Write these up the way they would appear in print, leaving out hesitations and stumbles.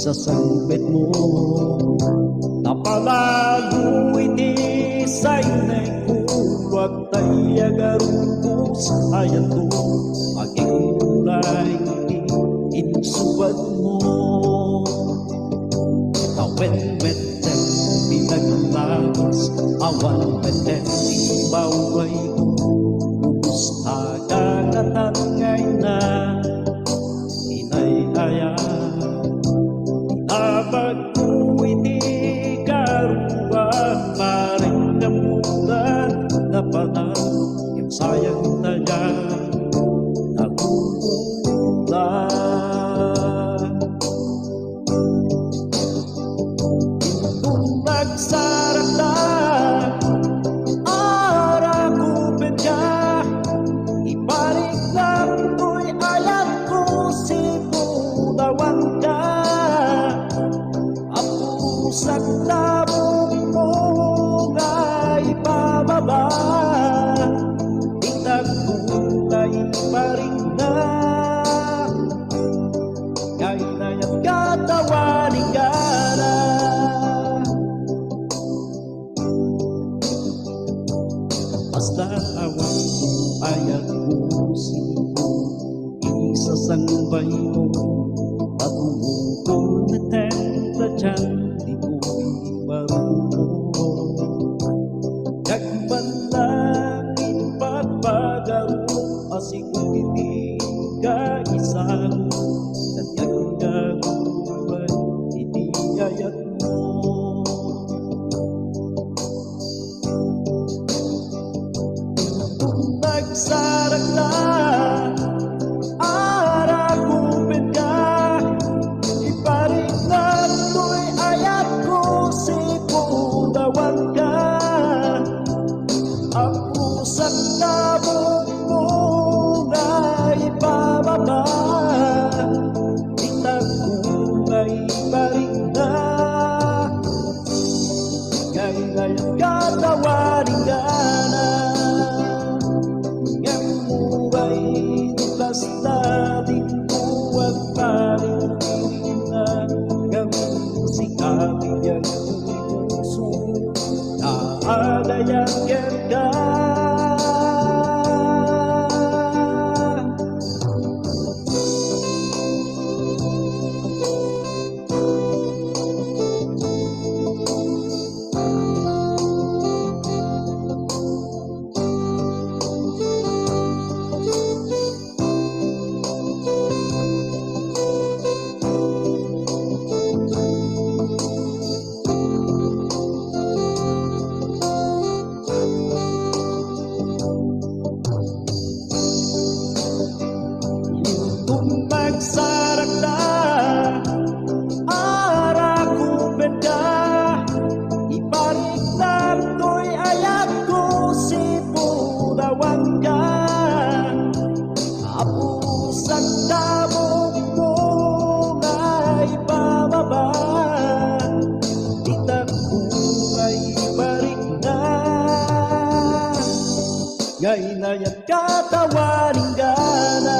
sa sangpit mo. Napalago iti sa inay kulwag tayo agarong sa ayan to. Magigulay iti insubad mo. Tawet-wet-wet pinaglagas, awan-wet-wet ibaway ko. Gusta kagatangay na inay-aya. Tinabag ko iti karuan, maring namulan na panalo, yung sayang taga nagugulan. Kung nagsarap na arakupin ka, ibalik lang ko'y alam ko si Budawan ka. Ang pusak labong mo nga ibababa, itagulay pa rin na. Kahit na yung katawanin ka na. Basta awang ayat mo sino, isasambay mo. Patungkol na tenta dyan, di ko marunong. Nagman lang ipapagaro, asikong hindi ka isang nagagagulay, hindi ayat mo. Kung nagsarak na arakupin ka, iparik na to'y ayat ko si Budawan ka. Ang pusak na mo nga ibababa, itagulay pa rin na. Ngayon katawanin ka na. Ngayon mo ay naglas na din mo at parin na. Gawin mo si kapigyan kong puso na adayan ka. Kung magsarak na arakupin ka, iparik na to'y ayat ko si Budawan ka. Apusak na mo nga ibababa, itagulay pa rin na. Ngayon na yan katawanin ka na.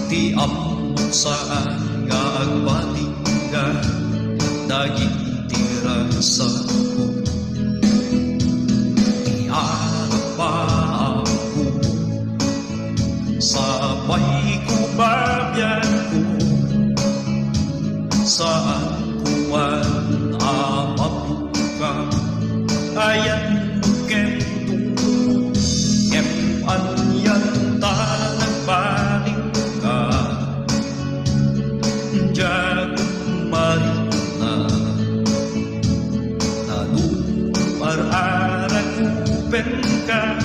Ti ammo saan nga agpatinggan, dagiti rasa ko. Ti arap pa ako, sabay ko babyan ko, saan ko man amapukam, ayan kentong anyan tanang baling ka. Diyan marina upen ka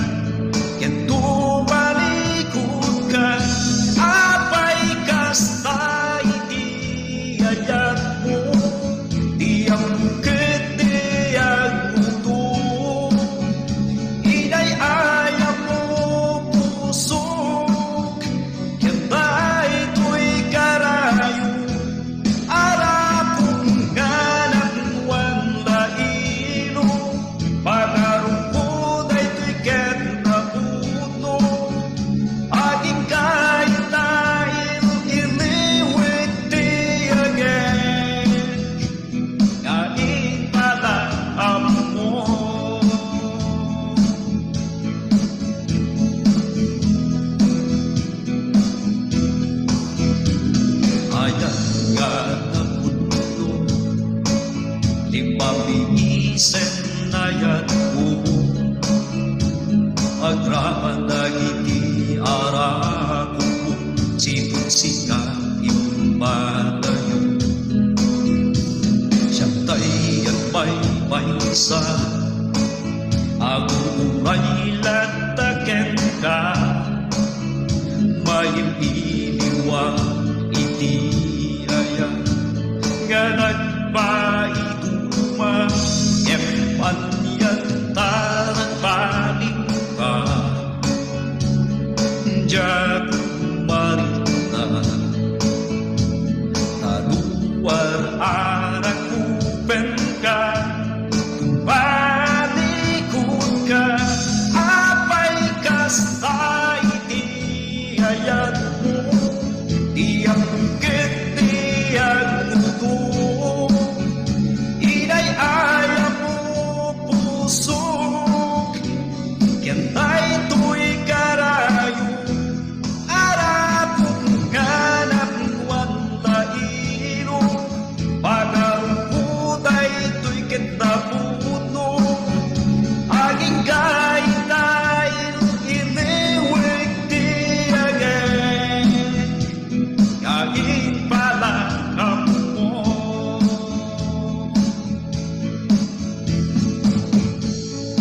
ken tumalikod ka apay kasta iti ayat mo diyang bukid diyang muto inay ayam mo pusok ken day to'y karayo arapong ganang wanda ilo pagkarungkod ay to'y ket na puno aging kahit dahil iliwit di again ngaing pala mo ayan nga na puno limabingisen na yan mo agraman dagiti arako sipon sika impalayo siyang tayo at may sa aguray lataken ka may iniwang iti ayan nga nagpaituma empanyan tarang paling ka diyan marita taluar anak upen ka tumalikod ka apay kasta iti ayat mo diyang bukid diyang muto inay ayam mo pusok ken day to'y karayo arapong ganap wanda ilo pagkarungkod ay to'y ket na puno aging kahit dahil iliwig di again ngaing pala mo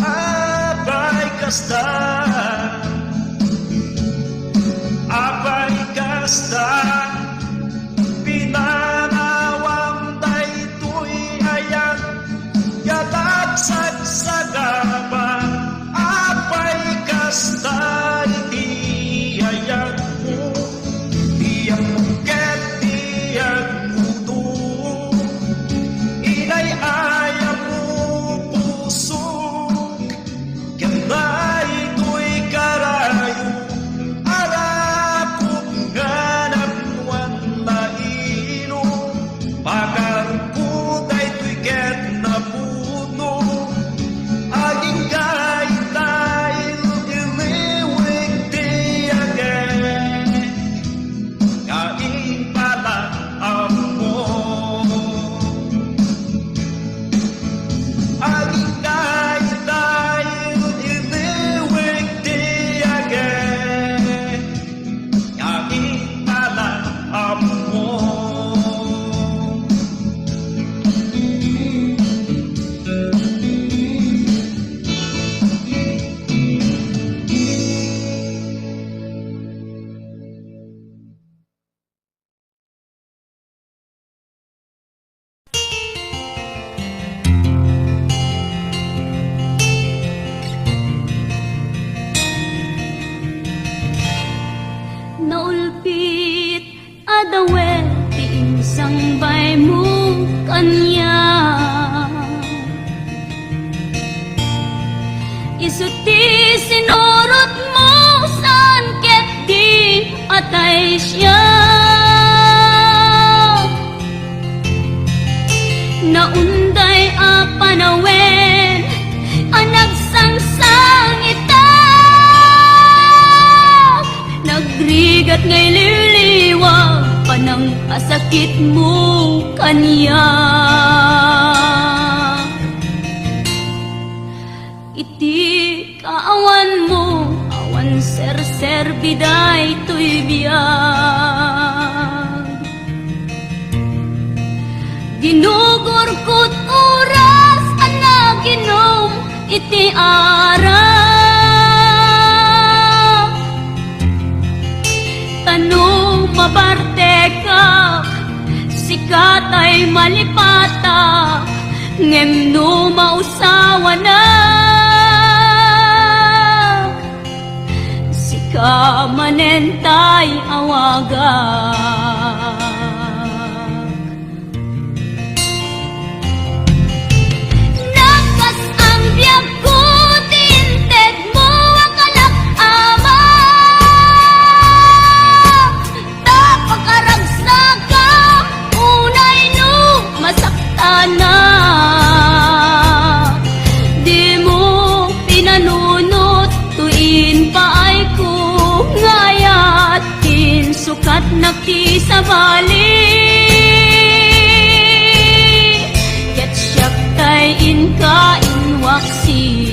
abay kasta abay kasta pinanawang daytoy ayan yadag sagsagapan apay kasta iti ayan mo diyang bukid diyang muto inay ayam mo pusok ken day to'y karayo arapong ganap wanda ilo pagkarungkod ay to'y ket na puno aging kahit dahil iliwig di again ngaing pala mo aging kahit dahil iliwig di again ngaing pala mo naulpit adawet ti insambay mo kanya isuti sinurot mo saan ket di atay siya naunday a panawen anak sangsang ita nagrigat ngay liliwag panang asakit mo kanya iti kaawan mo awan ser biday to'y biyag ginugurkot oras anaginom iti ara. Tanong mabarte ka, sikat ay malipata, ngem no mausawa na. Sika manentay awaga. Nakas ang biyag ko, tinted mo ang kalak ama. Tapakaragsaga, unay no masakta na. Di mo pinanunot, tuin pa ay ko ngayat, sukat nakisabali. Ket siyak tay inka inwaksi.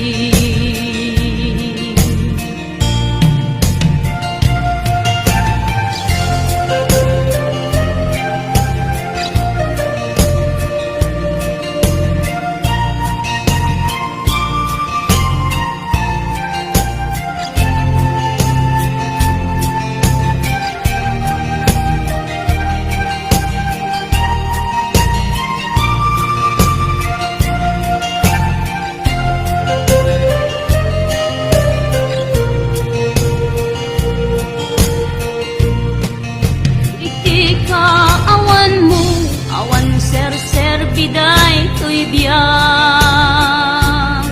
Biday to'y biyag,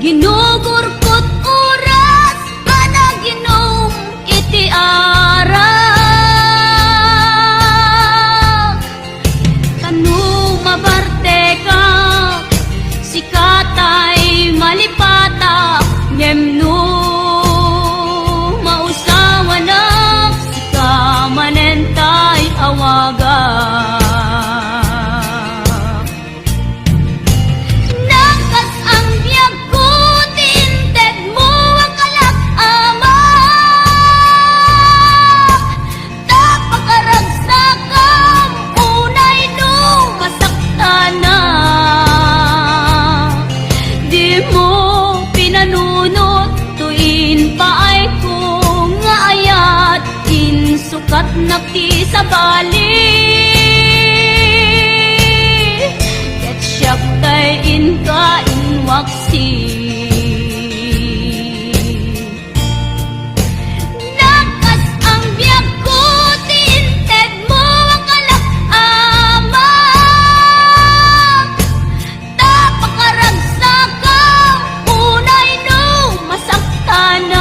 ginugurkot oras, ana ginom iti ara. Kanu mabarte ka, sikatay malipata, ngem no mausawa na, sika manentay awaga. Sukat nakisabali, ket siyak tay inka inwaksi. Nakas ang biyag ko, tinted mo ang kalak ama. Tapakaragsaga, unay no masakta na.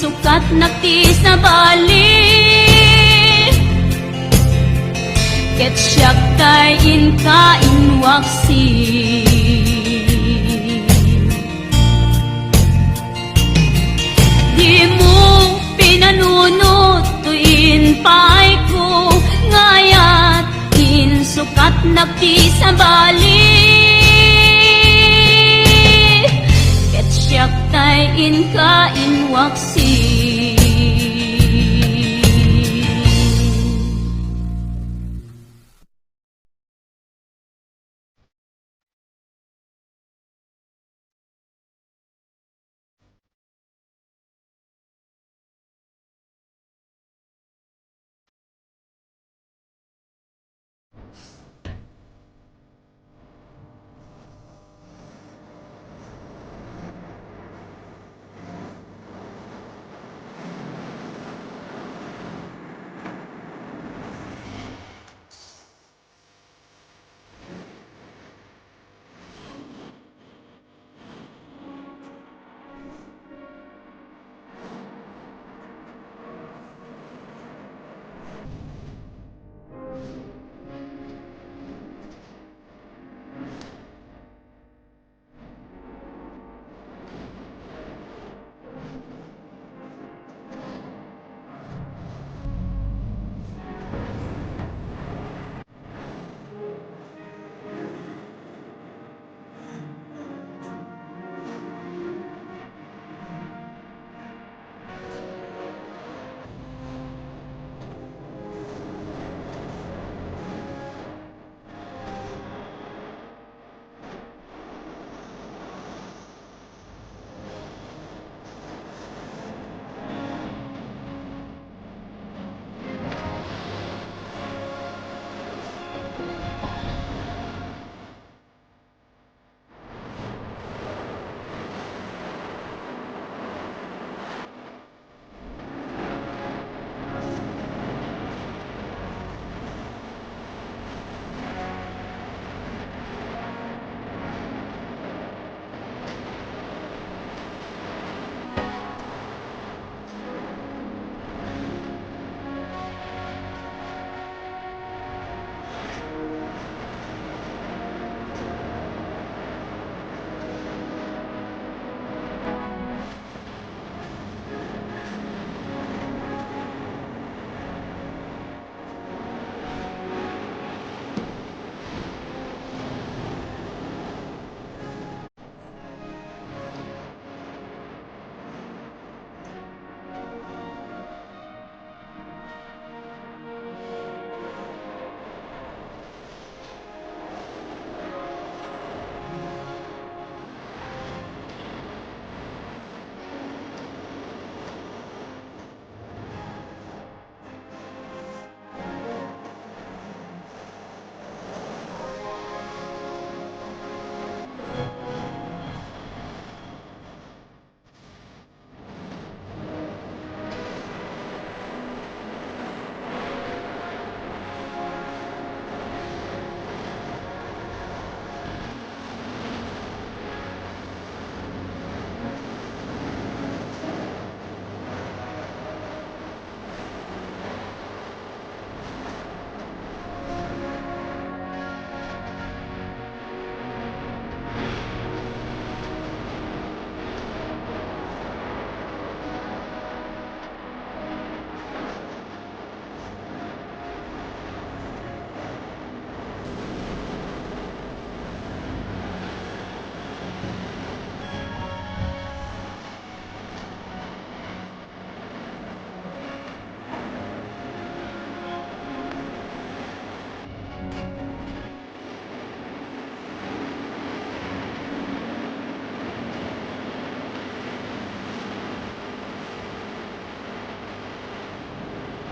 Sukat nakisabali, ket siyak tay inka inwaksi.